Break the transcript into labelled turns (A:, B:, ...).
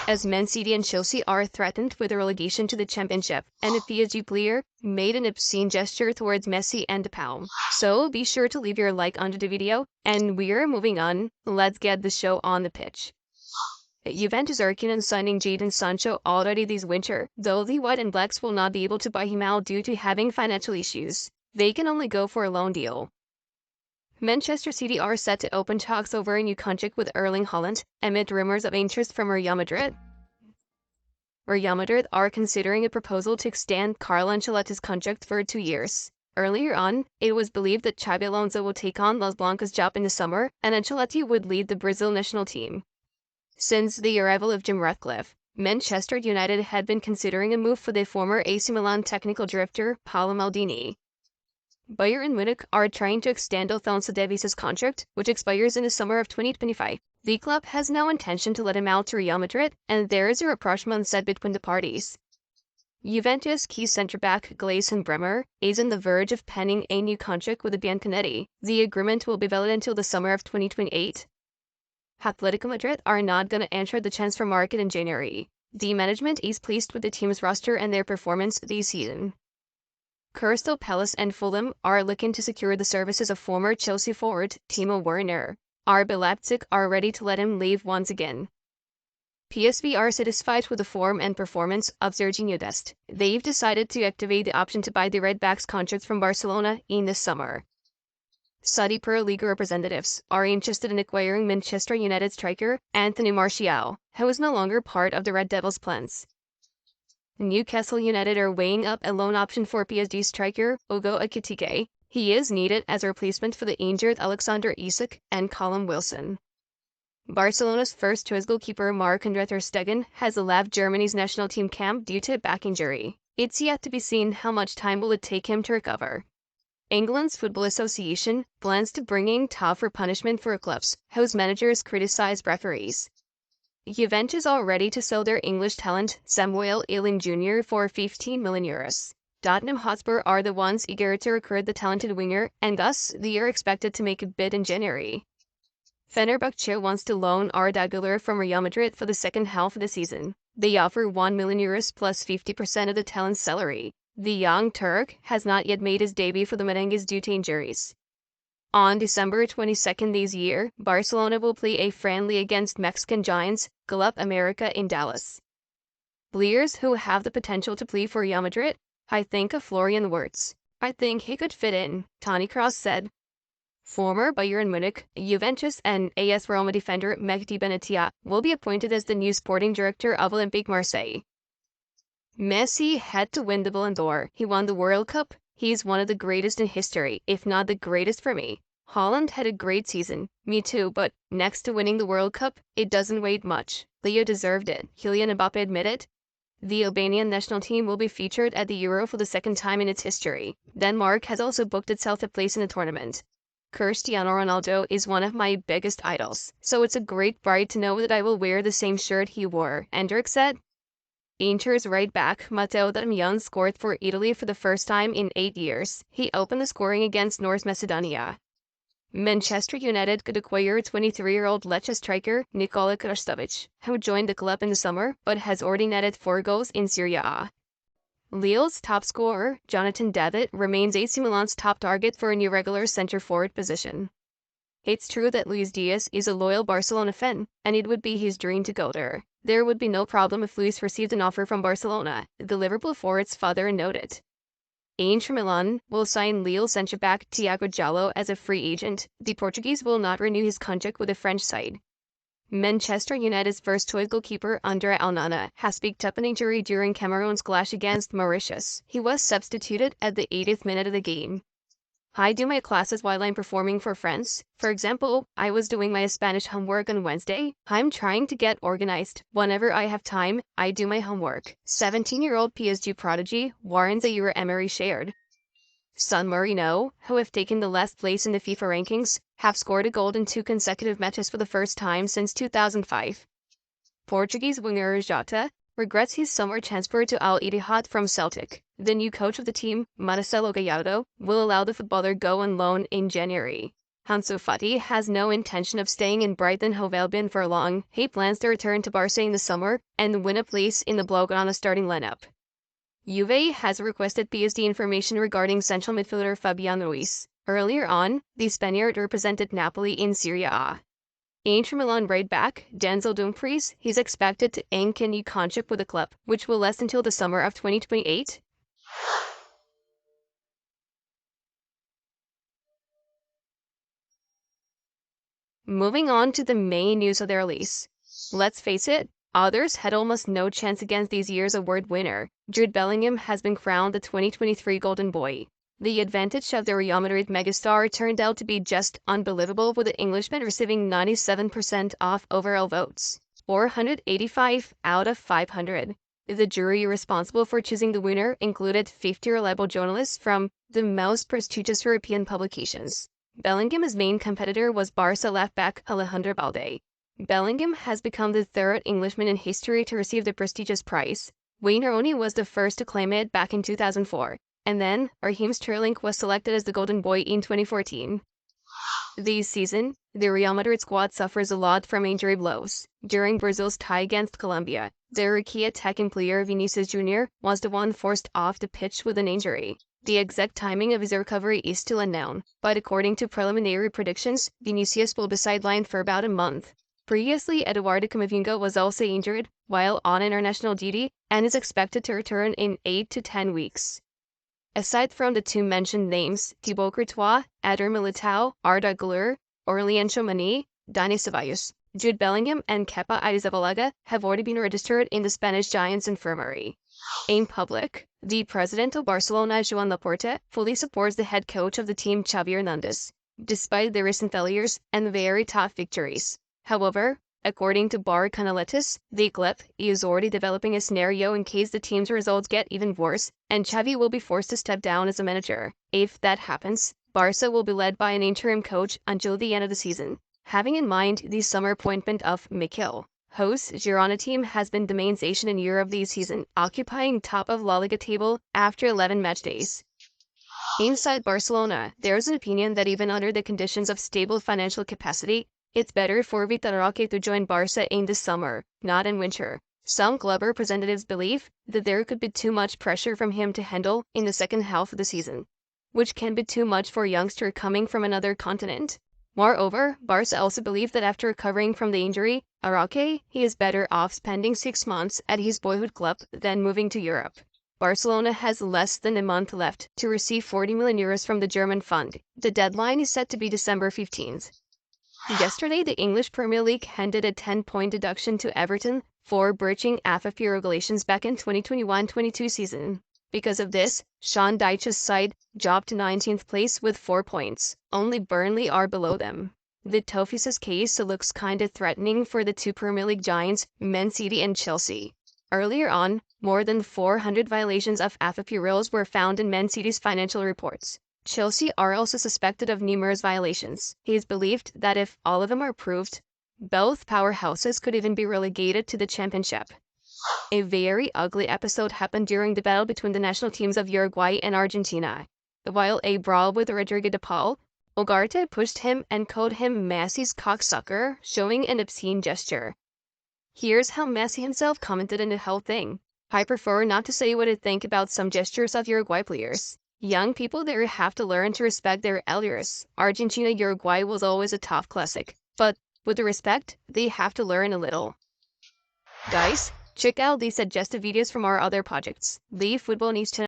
A: as Man City and Chelsea are threatened with a relegation to the Championship, and a PSG player made an obscene gesture towards Messi and Pau. So be sure to leave your like under the video, and we're moving on. Let's get the show on the pitch. Juventus are keen on signing Jadon Sancho already this winter, though the White and Blacks will not be able to buy him out due to having financial issues. They can only go for a loan deal. Manchester City are set to open talks over a new contract with Erling Haaland, amid rumors of interest from Real Madrid. Real Madrid are considering a proposal to extend Carlo Ancelotti's contract for 2 years. Earlier on, it was believed that Xabi Alonso would take on Los Blancos' job in the summer, and Ancelotti would lead the Brazil national team. Since the arrival of Jim Ratcliffe, Manchester United had been considering a move for the former AC Milan technical director Paolo Maldini. Bayern Munich are trying to extend Alphonso Davies' contract, which expires in the summer of 2025. The club has no intention to let him out to Real Madrid, and there is a rapprochement set between the parties. Juventus key centre-back Gleison Bremer is on the verge of penning a new contract with the Bianconetti. The agreement will be valid until the summer of 2028. Atletico Madrid are not going to enter the transfer market in January. The management is pleased with the team's roster and their performance this season. Crystal Palace and Fulham are looking to secure the services of former Chelsea forward Timo Werner. RB Leipzig are ready to let him leave once again. PSV are satisfied with the form and performance of Serginho Dest. They've decided to activate the option to buy the Redbacks contract from Barcelona in the summer. Saudi Pro League representatives are interested in acquiring Manchester United striker Anthony Martial, who is no longer part of the Red Devils' plans. Newcastle United are weighing up a loan option for PSG striker Ugo Ekitike. He is needed as a replacement for the injured Alexander Isak and Callum Wilson. Barcelona's first-choice goalkeeper Marc-Andre ter Stegen has left Germany's national team camp due to a back injury. It's yet to be seen how much time will it take him to recover. England's Football Association plans to bring in tougher punishment for clubs whose managers criticize referees. Juventus are ready to sell their English talent Samuel Ealing Jr. for €15 million. Tottenham Hotspur are the ones eager to recruit the talented winger, and thus they are expected to make a bid in January. Fenerbahce wants to loan Arda Güler from Real Madrid for the second half of the season. They offer €1 million plus 50% of the talent's salary. The young Turk has not yet made his debut for the Merengues due to injuries. On December 22nd this year, Barcelona will play a friendly against Mexican giants Club America in Dallas. Players who have the potential to play for Real Madrid? I think of Florian Wirtz. I think he could fit in, Toni Kroos said. Former Bayern Munich, Juventus and AS Roma defender Mehdi Benatia will be appointed as the new sporting director of Olympique Marseille. Messi had to win the Ballon d'Or. He won the World Cup. He's one of the greatest in history, if not the greatest for me. Haaland had a great season. Me too, but next to winning the World Cup, it doesn't weigh much. Leo deserved it, Kylian Mbappe admitted. The Albanian national team will be featured at the Euro for the second time in its history. Denmark has also booked itself a place in the tournament. Cristiano Ronaldo is one of my biggest idols, so it's a great pride to know that I will wear the same shirt he wore, Endrick said. Inter's right back Matteo Darmian scored for Italy for the first time in 8 years. He opened the scoring against North Macedonia. Manchester United could acquire 23-year-old Lecce striker Nikola Krastovic, who joined the club in the summer but has already netted 4 goals in Serie A. Lille's top scorer, Jonathan David, remains AC Milan's top target for a new regular centre-forward position. It's true that Luis Diaz is a loyal Barcelona fan, and it would be his dream to go there. There would be no problem if Luis received an offer from Barcelona, the Liverpool forward's father noted. Inter Milan will sign Lille centre-back Thiago Jallo as a free agent. The Portuguese will not renew his contract with the French side. Manchester United's first-choice goalkeeper Andre Onana has picked up an injury during Cameroon's clash against Mauritius. He was substituted at the 80th minute of the game. I do my classes while I'm performing for friends. For example, I was doing my Spanish homework on Wednesday. I'm trying to get organized. Whenever I have time, I do my homework. 17-year-old PSG prodigy Warren Zaire-Emery shared. San Marino, who have taken the last place in the FIFA rankings, have scored a goal in 2 consecutive matches for the first time since 2005. Portuguese winger Jota regrets his summer transfer to Al Ittihad from Celtic. The new coach of the team, Marcelo Gallardo, will allow the footballer go on loan in January. Ansu Fati has no intention of staying in Brighton Hove Albion for long. He plans to return to Barca in the summer and win a place in the Blaugrana starting lineup. Juve has requested PSD information regarding central midfielder Fabian Ruiz. Earlier on, the Spaniard represented Napoli in Serie A. Inter Milan right back Denzel Dumfries is expected to ink a new contract with the club, which will last until the summer of 2028. Moving on to the main news of the release. Let's face it, others had almost no chance against this year's award winner. Jude Bellingham has been crowned the 2023 Golden Boy. The advantage of the Real Madrid megastar turned out to be just unbelievable, with the Englishman receiving 97% of overall votes, 485 out of 500. The jury responsible for choosing the winner included 50 reliable journalists from the most prestigious European publications. Bellingham's main competitor was Barca left-back Alejandro Balde. Bellingham has become the third Englishman in history to receive the prestigious prize. Wayne Rooney was the first to claim it back in 2004, and then Raheem Sterling was selected as the Golden Boy in 2014. This season, the Real Madrid squad suffers a lot from injury blows. During Brazil's tie against Colombia, the rookie attacking player Vinicius Jr. was the one forced off the pitch with an injury. The exact timing of his recovery is still unknown, but according to preliminary predictions, Vinicius will be sidelined for about a month. Previously, Eduardo Camavinga was also injured while on international duty and is expected to return in 8 to 10 weeks. Aside from the two mentioned names, Thibaut Courtois, Eder Militao, Arda Güler, Aurelien Tchouameni, Dani Ceballos, Jude Bellingham, and Kepa Arrizabalaga have already been registered in the Spanish Giants infirmary. In public, the president of Barcelona, Joan Laporta, fully supports the head coach of the team, Xavi Hernandez, despite the recent failures and very tough victories. However, according to Bar Canaletas, the club is already developing a scenario in case the team's results get even worse, and Xavi will be forced to step down as a manager. If that happens, Barca will be led by an interim coach until the end of the season. Having in mind the summer appointment of Mikel, host Girona team has been the main station in Europe this season, occupying top of La Liga table after 11 match days. Inside Barcelona, there is an opinion that even under the conditions of stable financial capacity, it's better for Vitor Roque to join Barca in the summer, not in winter. Some club representatives believe that there could be too much pressure from him to handle in the second half of the season, which can be too much for a youngster coming from another continent. Moreover, Barca also believe that after recovering from the injury, Roque, he is better off spending 6 months at his boyhood club than moving to Europe. Barcelona has less than a month left to receive 40 million euros from the German fund. The deadline is set to be December 15th. Yesterday, the English Premier League handed a 10-point deduction to Everton for breaching FFP regulations back in 2021-22 season. Because of this, Sean Dyche's side dropped to 19th place with 4 points. Only Burnley are below them. The Toffees' case looks kinda threatening for the two Premier League giants, Man City and Chelsea. Earlier on, more than 400 violations of FFP rules were found in Man City's financial reports. Chelsea are also suspected of numerous violations. It is believed that if all of them are proved, both powerhouses could even be relegated to the championship. A very ugly episode happened during the battle between the national teams of Uruguay and Argentina. While a brawl with Rodrigo de Paul, Ugarte pushed him and called him Messi's cocksucker, showing an obscene gesture. Here's how Messi himself commented on the whole thing. I prefer not to say what I think about some gestures of Uruguay players. Young people there have to learn to respect their elders. Argentina-Uruguay was always a tough classic, but with the respect, they have to learn a little. Guys, check out the suggested videos from our other projects. The Football News channel